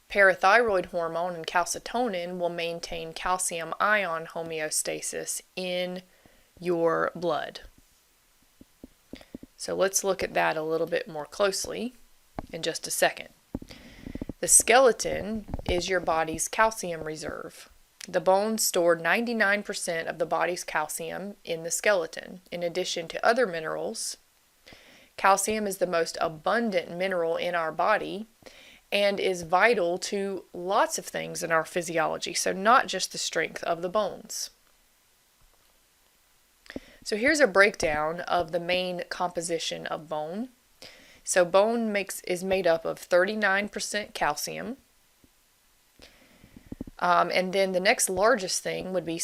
Parathyroid hormone and calcitonin will maintain calcium ion homeostasis in your blood. So let's look at that a little bit more closely in just a second. The skeleton is your body's calcium reserve. The bones store 99% of the body's calcium in the skeleton. In addition to other minerals, calcium is the most abundant mineral in our body and is vital to lots of things in our physiology, so not just the strength of the bones. So here's a breakdown of the main composition of bone. So bone is made up of 39% calcium. And then the next largest thing would be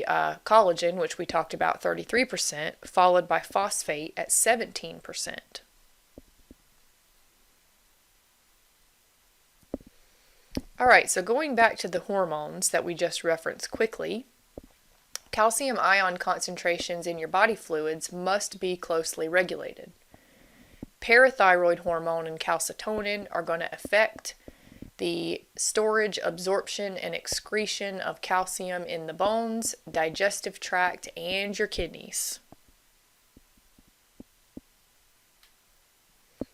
collagen, which we talked about, 33%, followed by phosphate at 17%. All right, so going back to the hormones that we just referenced quickly, calcium ion concentrations in your body fluids must be closely regulated. Parathyroid hormone and calcitonin are going to affect the storage, absorption, and excretion of calcium in the bones, digestive tract, and your kidneys.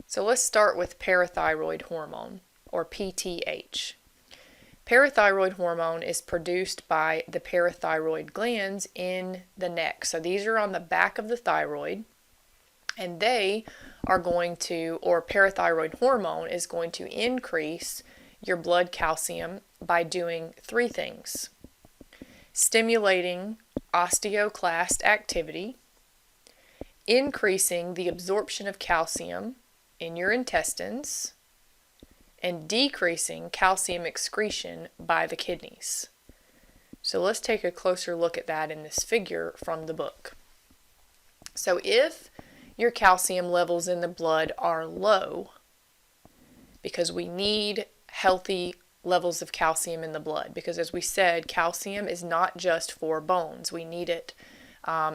So let's start with parathyroid hormone, or PTH. Parathyroid hormone is produced by the parathyroid glands in the neck. So these are on the back of the thyroid, and they are going to, or parathyroid hormone is going to increase your blood calcium by doing three things: stimulating osteoclast activity, increasing the absorption of calcium in your intestines, and decreasing calcium excretion by the kidneys. So let's take a closer look at that in this figure from the book. So if your calcium levels in the blood are low, because we need healthy levels of calcium in the blood, because as we said, calcium is not just for bones. We need it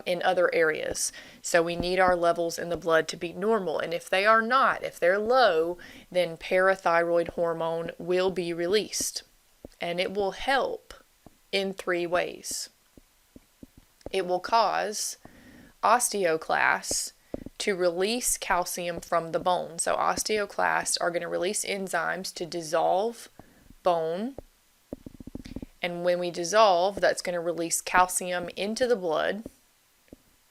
in other areas. So we need our levels in the blood to be normal. And if they are not, if they're low, then parathyroid hormone will be released. And it will help in three ways. It will cause osteoclasts to release calcium from the bone. So osteoclasts are going to release enzymes to dissolve bone. And when we dissolve, that's going to release calcium into the blood,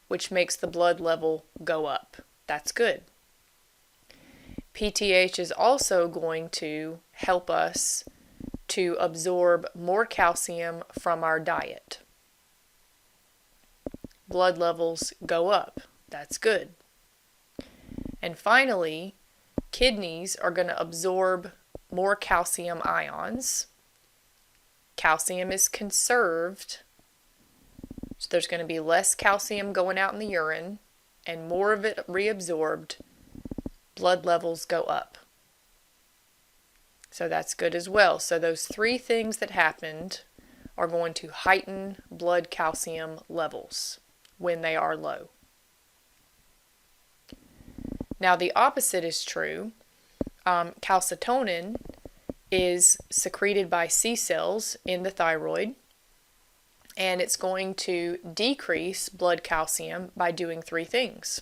which makes the blood level go up. That's good. PTH is also going to help us to absorb more calcium from our diet. Blood levels go up. That's good. And finally, kidneys are going to absorb more calcium ions. Calcium is conserved, so there's going to be less calcium going out in the urine and more of it reabsorbed. Blood levels go up. So that's good as well. So those three things that happened are going to heighten blood calcium levels when they are low. Now the opposite is true. Calcitonin is secreted by C cells in the thyroid, and it's going to decrease blood calcium by doing three things: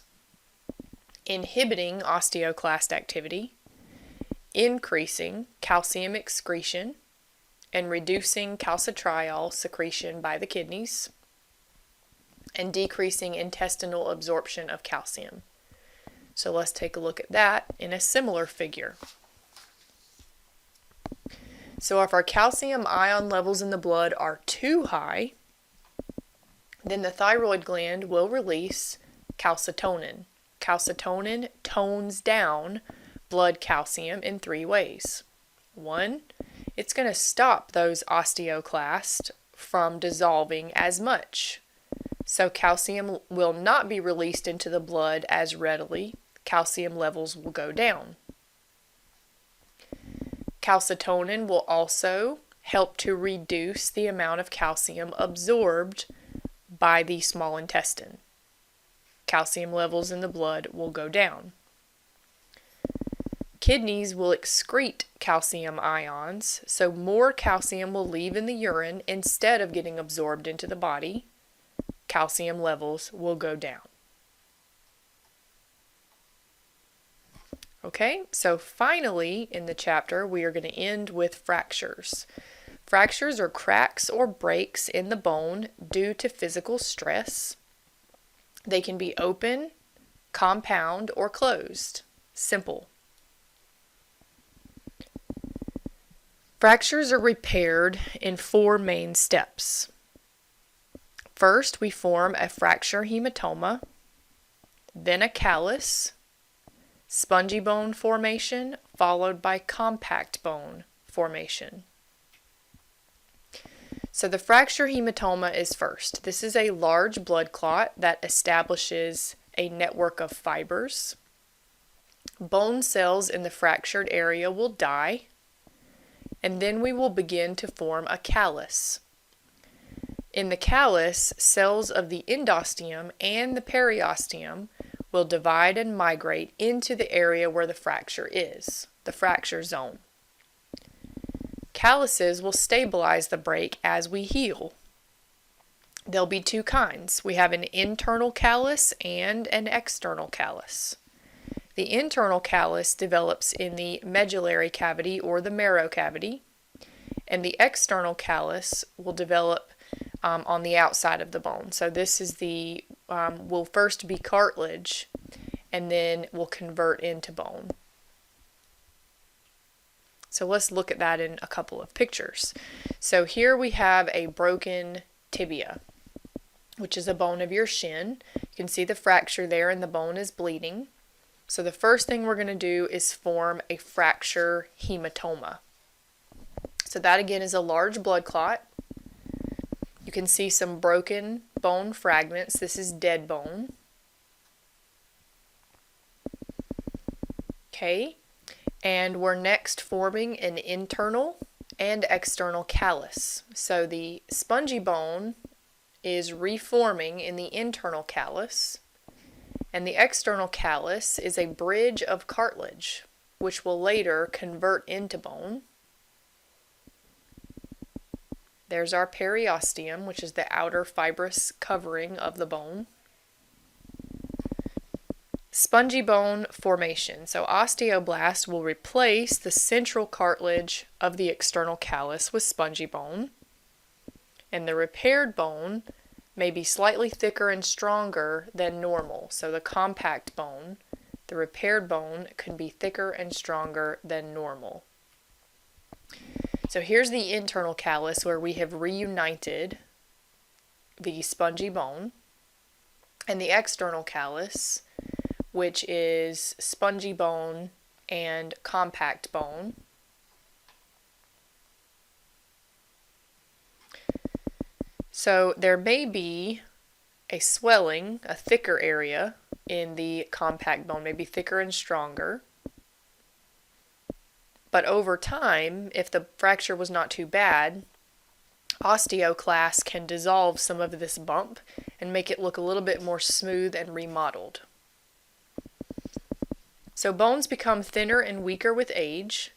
inhibiting osteoclast activity, increasing calcium excretion, and reducing calcitriol secretion by the kidneys, and decreasing intestinal absorption of calcium. So let's take a look at that in a similar figure. So if our calcium ion levels in the blood are too high, then the thyroid gland will release calcitonin. Calcitonin tones down blood calcium in three ways. One, it's going to stop those osteoclasts from dissolving as much. So calcium will not be released into the blood as readily. Calcium levels will go down. Calcitonin will also help to reduce the amount of calcium absorbed by the small intestine. Calcium levels in the blood will go down. Kidneys will excrete calcium ions, so more calcium will leave in the urine instead of getting absorbed into the body. calcium levels will go down. Okay, so finally in the chapter we are going to end with fractures. Fractures are cracks or breaks in the bone due to physical stress. They can be open, compound, or closed. Simple. Fractures are repaired in 4 main steps. First, we form a fracture hematoma, then a callus, spongy bone formation, followed by compact bone formation. So the fracture hematoma is first. This is a large blood clot that establishes a network of fibers. Bone cells in the fractured area will die, and then we will begin to form a callus. In the callus, cells of the endosteum and the periosteum will divide and migrate into the area where the fracture is, the fracture zone. Calluses will stabilize the break as we heal. There'll be 2 kinds. We have an internal callus and an external callus. The internal callus develops in the medullary cavity or the marrow cavity, and the external callus will develop on the outside of the bone. So this is will first be cartilage and then will convert into bone. So let's look at that in a couple of pictures. So here we have a broken tibia, which is a bone of your shin. You can see the fracture there and the bone is bleeding. So the first thing we're going to do is form a fracture hematoma. So that again is a large blood clot. You can see some broken bone fragments. This is dead bone. Okay, and we're next forming an internal and external callus. So the spongy bone is reforming in the internal callus, and the external callus is a bridge of cartilage, which will later convert into bone. There's our periosteum, which is the outer fibrous covering of the bone. Spongy bone formation. So osteoblast will replace the central cartilage of the external callus with spongy bone. And the repaired bone may be slightly thicker and stronger than normal. So the compact bone, the repaired bone, can be thicker and stronger than normal. So here's the internal callus where we have reunited the spongy bone, and the external callus, which is spongy bone and compact bone. So there may be a swelling, a thicker area in the compact bone, maybe thicker and stronger. But over time, if the fracture was not too bad, osteoclast can dissolve some of this bump and make it look a little bit more smooth and remodeled. So bones become thinner and weaker with age.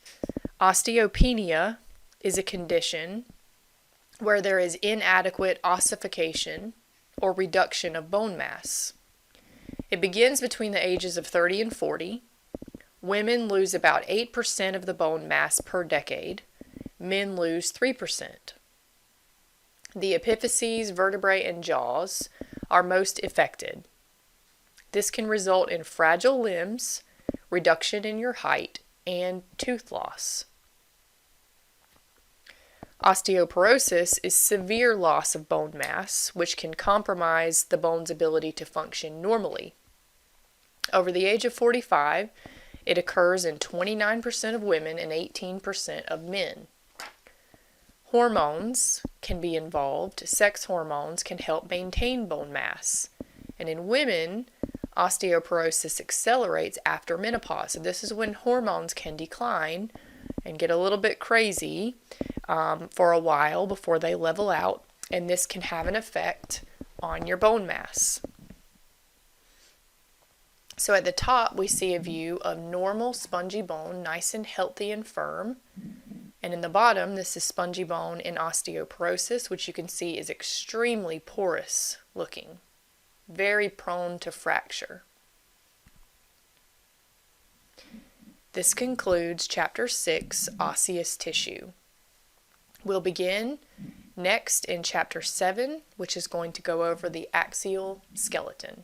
Osteopenia is a condition where there is inadequate ossification or reduction of bone mass. It begins between the ages of 30 and 40. Women lose about 8% of the bone mass per decade. Men lose 3%. The epiphyses, vertebrae, and jaws are most affected. This can result in fragile limbs, reduction in your height, and tooth loss. Osteoporosis is severe loss of bone mass, which can compromise the bone's ability to function normally. Over the age of 45, it occurs in 29% of women and 18% of men. Hormones can be involved. Sex hormones can help maintain bone mass. And in women, osteoporosis accelerates after menopause. So this is when hormones can decline and get a little bit crazy for a while before they level out. And this can have an effect on your bone mass. So at the top, we see a view of normal spongy bone, nice and healthy and firm. And in the bottom, this is spongy bone in osteoporosis, which you can see is extremely porous looking, very prone to fracture. This concludes Chapter 6, Osseous Tissue. We'll begin next in Chapter 7, which is going to go over the axial skeleton.